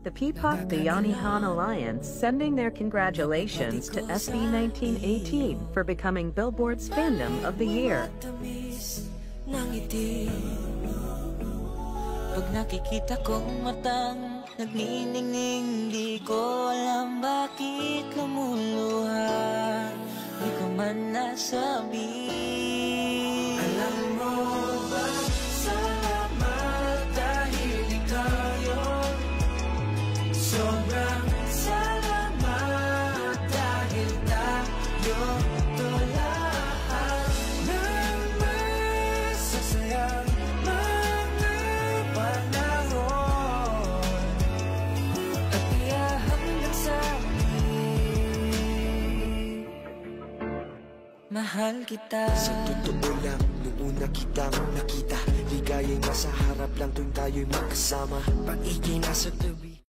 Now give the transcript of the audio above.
The P-Pop Bayanihan Alliance sending their congratulations to SB1918 for becoming Billboard's Fandom of the Year. Pag nakikita kong matang nagniningning, di ko alam bakit lumuluha, di ko man nasabi. Alam mo ba, salamat dahil ikaw yun. Sobrang salamat dahil tayo to lahat ng masasayang mga panahon at ihahanggang sa amin. Mahal kita. Sa totoo lang, nung una kitang nakita, ligaya'y nasa harap lang tuwing tayo'y magkasama. Pag ika'y nasa tabi